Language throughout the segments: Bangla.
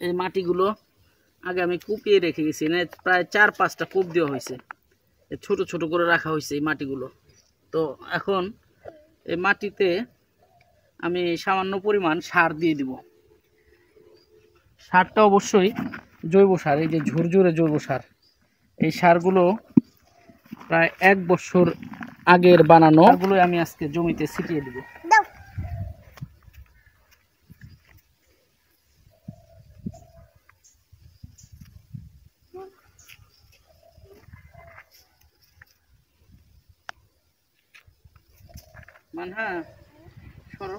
এই মাটিগুলো আগে আমি কুপিয়ে রেখে গেছি, প্রায় 4-5টা কূপ দেওয়া হয়েছে, ছোট ছোট করে রাখা হয়েছে এই মাটিগুলো। তো এখন এই মাটিতে আমি সামান্য পরিমাণ সার দিয়ে দিব। সারটা অবশ্যই জৈব সার, এই যে ঝুরঝুরে জৈব সার। এই সারগুলো প্রায় 1 বছর আগের বানানো, এগুলো আমি আজকে জমিতে ছিটিয়ে দিব। মানহা সরো,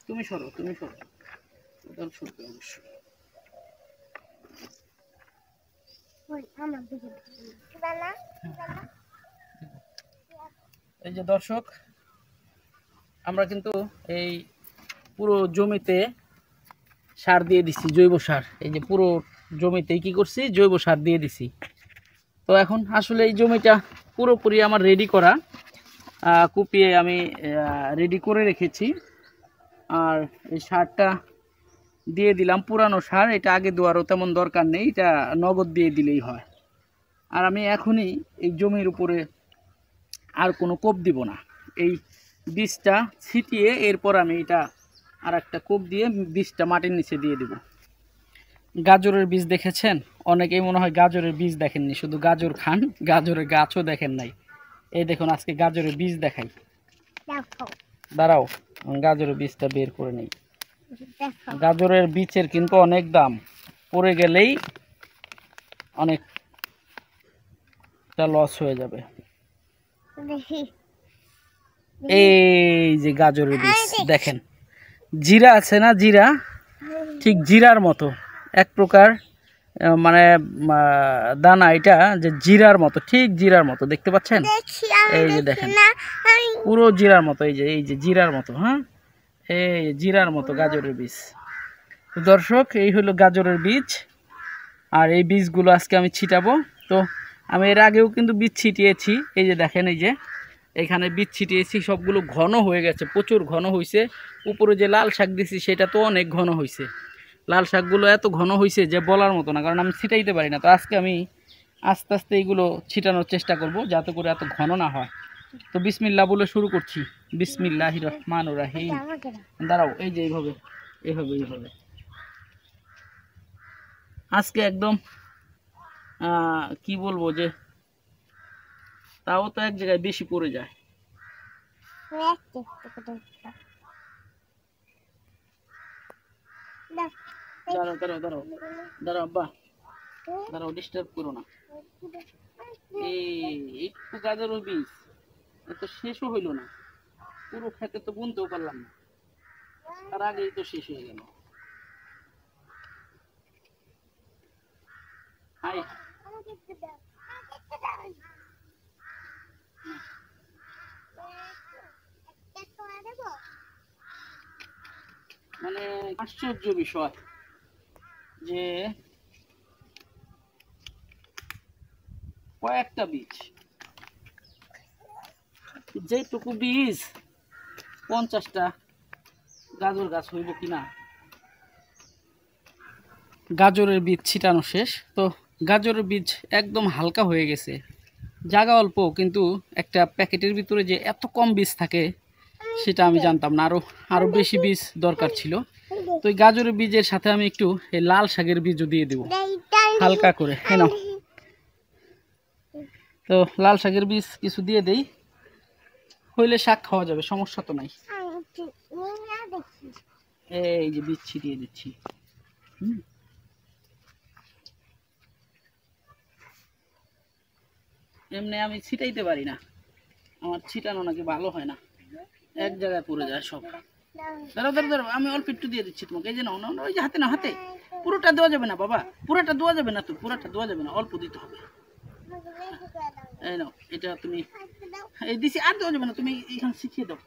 তুমি সরো, তুমি সরো, সরবে অবশ্যই। এই যে দর্শক, আমরা কিন্তু এই পুরো জমিতে সার দিয়ে দিছি, জৈব সার। এই যে পুরো জমিতে কি করছি, জৈব সার দিয়ে দিছি। তো এখন আসলে এই জমিটা পুরোপুরি আমার রেডি করা, কুপিয়ে আমি রেডি করে রেখেছি। আর এই সারটা দিয়ে দিলাম, পুরানো সার, এটা আগে দেওয়ারও তেমন দরকার নেই, এটা নগদ দিয়ে দিলেই হয়। আর আমি এখনই এই জমির উপরে আর কোনো কোপ দিব না, এই বীজটা ছিটিয়ে এরপর আমি এটা আর একটা কোপ দিয়ে বীজটা মাটির নিচে দিয়ে দিব। গাজরের বীজ দেখেছেন? অনেকেই মনে হয় গাজরের বীজ দেখেননি, শুধু গাজর খান, গাজরের গাছও দেখেন নাই। এই দেখুন, আজকে গাজরের বীজ দেখাই। দাঁড়াও, গাজরের বীজটা বের করে নেই। গাজরের বীজের কিন্তু অনেক দাম, পড়ে গেলেই অনেকটা লস হয়ে যাবে। এই যে গাজরের বীজ দেখেন, জিরা আছে না, জিরা, ঠিক জিরার মতো এক প্রকার, মানে দানা, এটা যে জিরার মতো, ঠিক জিরার মতো, দেখতে পাচ্ছেন? এই যে দেখেন, পুরো জিরার মতো, এই যে জিরার মতো। হ্যাঁ, এই জিরার মতো গাজরের বীজ। দর্শক, এই হলো গাজরের বীজ। আর এই বীজগুলো আজকে আমি ছিটাবো। তো আমি এর আগেও কিন্তু বীজ ছিটিয়েছি, এই যে দেখেন, এই যে এখানে বীজ ছিটিয়েছি, সবগুলো ঘন হয়ে গেছে, প্রচুর ঘন হয়েছে। উপরে যে লাল শাক দিছি সেটা তো অনেক ঘন হয়েছে, লাল শাকগুলো এত ঘন হয়েছে যে বলার মতো না, কারণ আমি ছিটাইতে পারি না। তো আজকে আমি আস্তে আস্তে এইগুলো ছিটানোর চেষ্টা করব, যাতে করে এত ঘন না হয়। তো বিসমিল্লাহ বলে শুরু করছি। বিসমিল্লাহির রহমানির রহিম। দাঁড়াও, এই যে এইভাবে এইভাবে এইভাবে আজকে একদম কি বলবো, যে তাও তো এক জায়গায় বেশি পড়ে যায়। দাঁড়াও দাঁড়াও দাঁড়াও দাঁড়াও আব্বা, দাঁড়াও, ডিস্টার্ব করো না। একটু গাজরের বীজ এত শেষও হইল না, পুরো খেতে তো বুনতেও পারলাম না, তার আগেই তো শেষ হয়ে গেল। হাই, মানে আশ্চর্য বিষয় যে কয়েকটা বীজ, যেটুকু বীজ 50টা গাজর গাছ হইব কিনা। গাজরের বীজ ছিটানো শেষ। তো গাজরের বীজ একদম হালকা হয়ে গেছে, জায়গা অল্প, কিন্তু একটা প্যাকেটের ভিতরে যে এত কম বীজ থাকে সেটা আমি জানতাম না, আরও বেশি বীজ দরকার ছিল। তো এই গাজরের বীজের সাথে আমি একটু এই লাল শাকের বীজও দিয়ে দেব হালকা করে। হ্যাঁ, তো লাল শাকের বীজ কিছু দিয়ে দেই, হইলে শাক খাওয়া যাবে, সমস্যা তো নাই। এই যে বীজ ছিটিয়ে দিচ্ছি। এমনি আমি ছিটাইতে পারি না, আমার ছিটানো নাকি ভালো হয় না, এক জায়গায় পড়ে যায় সব। দাঁড়াও দাঁড়াও দাঁড়াও, আমি অল্প একটু দিয়ে দিচ্ছি তোমাকে। এই যে নাও, ওই যে হাতে, না হাতে, পুরোটা দেওয়া যাবে না বাবা, পুরোটা দেওয়া যাবে না, তো পুরোটা দেওয়া যাবে না, অল্প দিতে হবে। এই নাও, এটা তুমি এই দিছি, আর দেওয়া যাবে না, তুমি এখানে ছিটিয়ে দাও,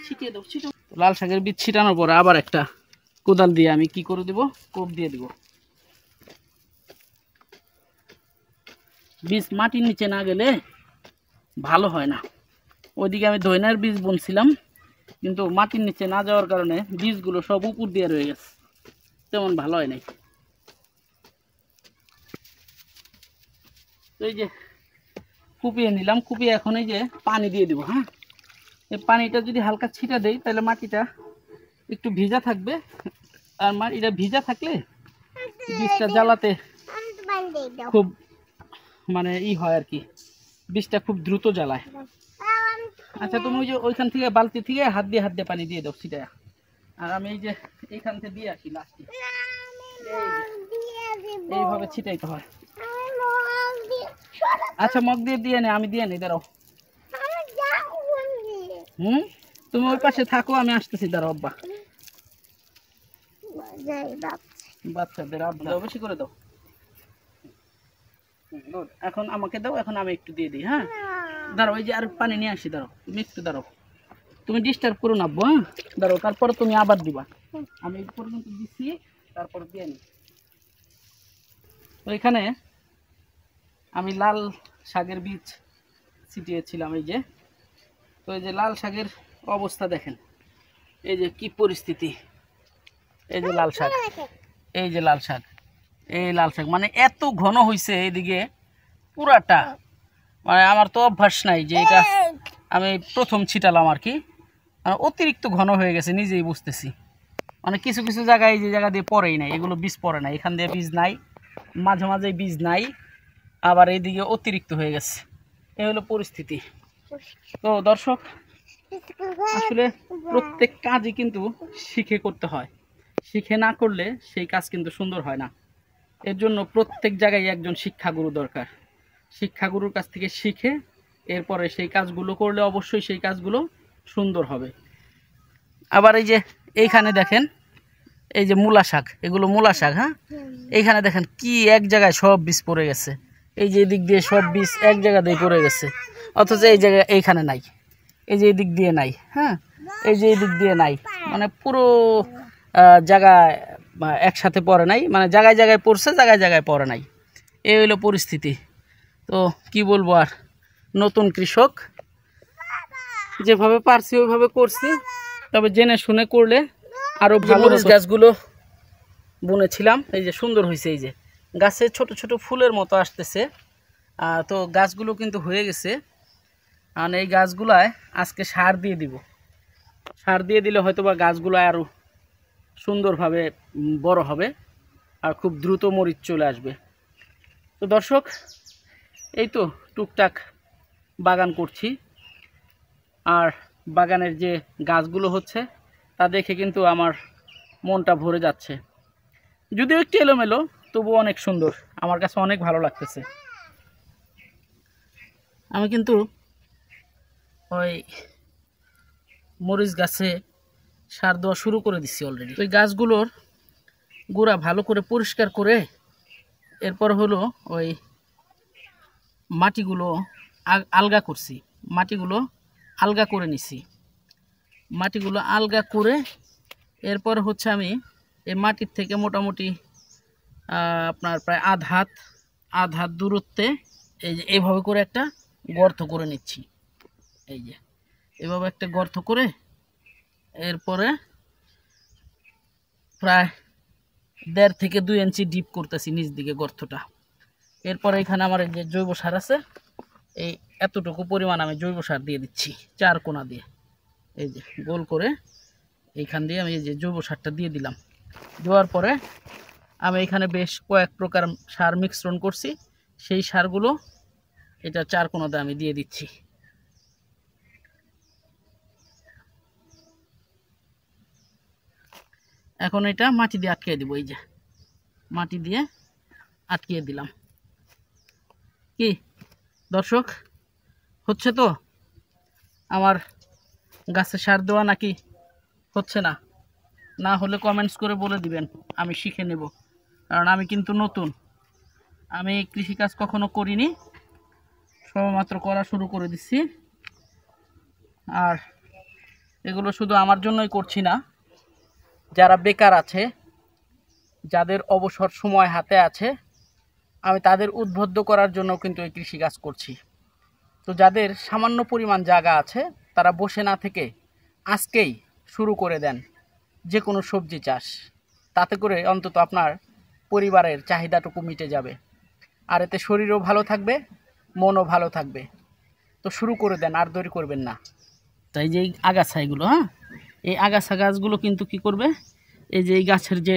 ছিটিয়ে দাও, ছিটাও। লাল শাকের বীজ ছিটানোর পরে আবার একটা কোদাল দিয়ে আমি কি করে দেব, কোপ দিয়ে দেব। বীজ মাটির নিচে না গেলে ভালো হয় না। ওইদিকে আমি ধইনার বীজ বুনছিলাম, কিন্তু মাটির নিচে না যাওয়ার কারণে বীজগুলো সব উপর দিয়ে রয়ে গেছে, তেমন ভালো হয় নাই। তো এই যে কুপিয়ে নিলাম, কুপিয়ে এখন এই যে পানি দিয়ে দিব। হ্যাঁ, এই পানিটা যদি হালকা ছিটা দেই তাহলে মাটিটা একটু ভিজা থাকবে, আর মাটিটা ভিজা থাকলে বীজটা জ্বালাতে খুব মানে হয় আর কি, বীজটা খুব দ্রুত জ্বালায়। আচ্ছা, তুমি ওই যে ওইখান থেকে বালতি থেকে হাত দিয়ে পানি দিয়ে দাও ছিটা, আর আমি এই যে এইখান থেকে দিয়ে আসি লাস্টে। এইভাবে ছিটাইতে হয়। আচ্ছা, মগ দিয়ে নে, আমি দিয়ে নি, দাঁড়াও। তুমি ওই পাশে থাকো, আমি আসতেছি, দাঁড়াও। আব্বা বাচ্চাদের আব্বা বেশি করে দাও। এখন আমাকে দাও, এখন আমি একটু দিয়ে দিই। হ্যাঁ, দাঁড়াও, এই যে আর পানি নিয়ে আসি, দাঁড়াও, তুমি একটু দাঁড়াও, তুমি ডিস্টার্ব করো না আব্বু। হ্যাঁ, দাঁড়াও, তারপরে তুমি আবার দিবা। আমি এই পর্যন্ত দিচ্ছি, তারপর দিয়ে নি। তো এখানে আমি লাল শাকের বীজ ছিটিয়েছিলাম, এই যে। তো এই যে লাল শাকের অবস্থা দেখেন, এই যে কি পরিস্থিতি। এই যে লাল শাক, এই যে লাল শাক, এই লাল শাক মানে এত ঘন হয়েছে এইদিকে পুরাটা। মানে আমার তো অভ্যাস নাই যে এটা আমি প্রথম ছিটালাম আর কি, অতিরিক্ত ঘন হয়ে গেছে, নিজেই বুঝতেছি। মানে কিছু কিছু জায়গায় যে জায়গা দিয়ে পড়েই নাই, এগুলো বীজ পড়ে নাই, এখান দিয়ে বীজ নাই, মাঝে মাঝে বীজ নাই, আবার এইদিকে অতিরিক্ত হয়ে গেছে। এই হলো পরিস্থিতি। তো দর্শক, আসলে প্রত্যেক কাজই কিন্তু শিখে করতে হয়, শিখে না করলে সেই কাজ কিন্তু সুন্দর হয় না। এর জন্য প্রত্যেক জায়গায় একজন শিক্ষাগুরু দরকার। শিক্ষাগুরুর কাছ থেকে শিখে এরপরে সেই কাজগুলো করলে অবশ্যই সেই কাজগুলো সুন্দর হবে। আবার এই যে এইখানে দেখেন, এই যে মূলা শাক, এগুলো মূলা শাক। হ্যাঁ, এইখানে দেখেন কি এক জায়গায় সব বীজ পড়ে গেছে, এই যে এদিক দিয়ে সব বীজ এক জায়গা দিয়ে পড়ে গেছে, অথচ এই জায়গায় এইখানে নাই, এই যে এদিক দিয়ে নাই। হ্যাঁ, এই যে এদিক দিয়ে নাই, মানে পুরো জায়গায় একসাথে পড়ে নাই, মানে জায়গায় জায়গায় পড়ছে, জায়গায় জায়গায় পড়ে নাই। এই হলো পরিস্থিতি। তো কি বলবো আর, নতুন কৃষক, যেভাবে পারছি ওইভাবে করছি, তবে জেনে শুনে করলে আরও ভালো। মরিচ গাছগুলো বুনেছিলাম, এই যে সুন্দর হয়েছে, এই যে গাছে ছোট ছোট ফুলের মতো আসতেছে। তো গাছগুলো কিন্তু হয়ে গেছে, আর এই গাছগুলায় আজকে সার দিয়ে দিব। সার দিয়ে দিলে হয়তো বা গাছগুলো আরও সুন্দরভাবে বড় হবে, আর খুব দ্রুত মরিচ চলে আসবে। তো দর্শক, এই তো টুকটাক বাগান করছি, আর বাগানের যে গাছগুলো হচ্ছে তা দেখে কিন্তু আমার মনটা ভরে যাচ্ছে। যদিও একটু এলোমেলো, তবুও অনেক সুন্দর, আমার কাছে অনেক ভালো লাগতেছে। আমি কিন্তু ওই মরিচ গাছে সার দেওয়া শুরু করে দিচ্ছি অলরেডি। ওই গাছগুলোর গোড়া ভালো করে পরিষ্কার করে এরপর হলো ওই মাটিগুলো আলগা করছি, মাটিগুলো আলগা করে নিছি। মাটিগুলো আলগা করে এরপর হচ্ছে আমি এই মাটির থেকে মোটামুটি আপনার প্রায় আধ হাত দূরত্বে এই যে এইভাবে করে একটা গর্ত করে নিচ্ছি। এই যে এভাবে একটা গর্ত করে এরপরে প্রায় 1.5 থেকে 2 ইঞ্চি ডিপ করতেছি নিচ দিকে গর্তটা। এরপরে এখানে আমার যে জৈব সার আছে, এই এতটুকু পরিমাণ আমি জৈব সার দিয়ে দিচ্ছি 4 কোণা দিয়ে, এই যে গোল করে এইখান দিয়ে আমি এই যে জৈব সারটা দিয়ে দিলাম। দেওয়ার পরে আমি এখানে বেশ কয়েক প্রকার সার মিশ্রণ করছি, সেই সারগুলো এটা 4 কোণাতে আমি দিয়ে দিচ্ছি। এখন এটা মাটি দিয়ে আটকে দিব, এই যে মাটি দিয়ে আটকিয়ে দিলাম। কি দর্শক, হচ্ছে তো আমার গাছে সার দেওয়া, নাকি হচ্ছে না? না হলে কমেন্টস করে বলে দিবেন, আমি শিখে নেব। কারণ আমি কিন্তু নতুন, আমি কৃষিকাজ কখনো করিনি, সবেমাত্র করা শুরু করে দিচ্ছি। আর এগুলো শুধু আমার জন্যই করছি না, যারা বেকার আছে, যাদের অবসর সময় হাতে আছে, আমি তাদের উদ্বুদ্ধ করার জন্য কিন্তু এই কৃষিকাজ করছি। তো যাদের সামান্য পরিমাণ জায়গা আছে, তারা বসে না থেকে আজকেই শুরু করে দেন যে কোনো সবজি চাষ, তাতে করে অন্তত আপনার পরিবারের চাহিদাটুকু মিটে যাবে, আর এতে শরীরও ভালো থাকবে, মনও ভালো থাকবে। তো শুরু করে দেন, আর দেরি করবেন না। তাই যে এই আগাছা এগুলো, হ্যাঁ, এই আগাছা গাছগুলো কিন্তু কি করবে, এই যে এই গাছের যে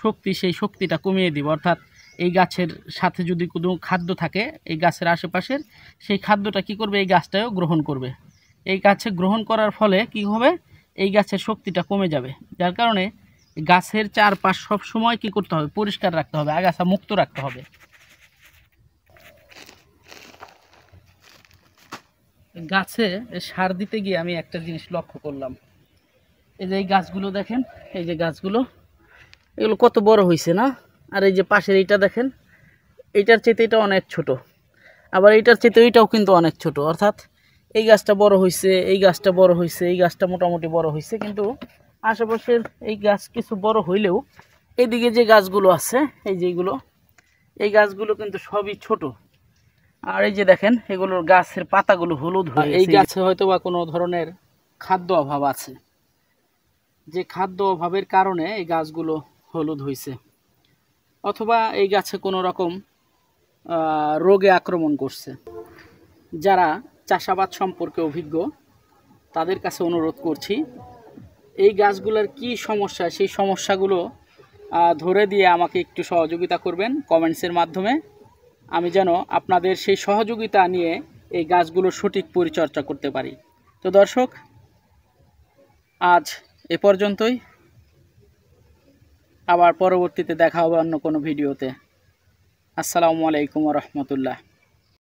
শক্তি, সেই শক্তিটা কমিয়ে দিবে। অর্থাৎ এই গাছের সাথে যদি কোনো খাদ্য থাকে এই গাছের আশেপাশের, সেই খাদ্যটা কি করবে, এই গাছটাও গ্রহণ করবে। এই গাছে গ্রহণ করার ফলে কি হবে, এই গাছের শক্তিটা কমে যাবে। যার কারণে গাছের চারপাশ সব সময় কি করতে হবে, পরিষ্কার রাখতে হবে, আগাছা মুক্ত রাখতে হবে। গাছে সার দিতে গিয়ে আমি একটা জিনিস লক্ষ্য করলাম। এই যে এই গাছগুলো দেখেন, এই যে গাছগুলো, এগুলো কত বড় হয়েছে না? আর এই যে পাশের এইটা দেখেন, এইটার চেয়ে এটা অনেক ছোট, আবার এইটার চেয়ে এইটাও কিন্তু অনেক ছোট। অর্থাৎ এই গাছটা বড় হয়েছে, এই গাছটা বড় হয়েছে, এই গাছটা মোটামুটি বড় হয়েছে, কিন্তু আশেপাশের এই গাছ কিছু বড় হইলেও এইদিকে যে গাছগুলো আছে, এই যেগুলো, এই গাছগুলো কিন্তু সবই ছোট। আর এই যে দেখেন, এগুলোর গাছের পাতাগুলো হলুদ হয়ে গেছে। এই গাছে হয়তো বা কোনো ধরনের খাদ্য অভাব আছে, যে খাদ্য অভাবের কারণে এই গাছগুলো হলুদ হয়েছে, অথবা এই গাছে কোনো রকম রোগে আক্রমণ করছে। যারা চাষাবাদ সম্পর্কে অভিজ্ঞ তাদের কাছে অনুরোধ করছি, এই গাছগুলোর কি সমস্যা, সেই সমস্যাগুলো ধরে দিয়ে আমাকে একটু সহযোগিতা করবেন কমেন্টসের মাধ্যমে, আমি যেন আপনাদের সেই সহযোগিতা নিয়ে এই গাছগুলোর সঠিক পরিচর্যা করতে পারি। তো দর্শক, আজ এ পর্যন্তই। আবার পরবর্তীতে দেখা হবে অন্য কোনো ভিডিওতে। আসসালামু আলাইকুম ওয়া রাহমাতুল্লাহ।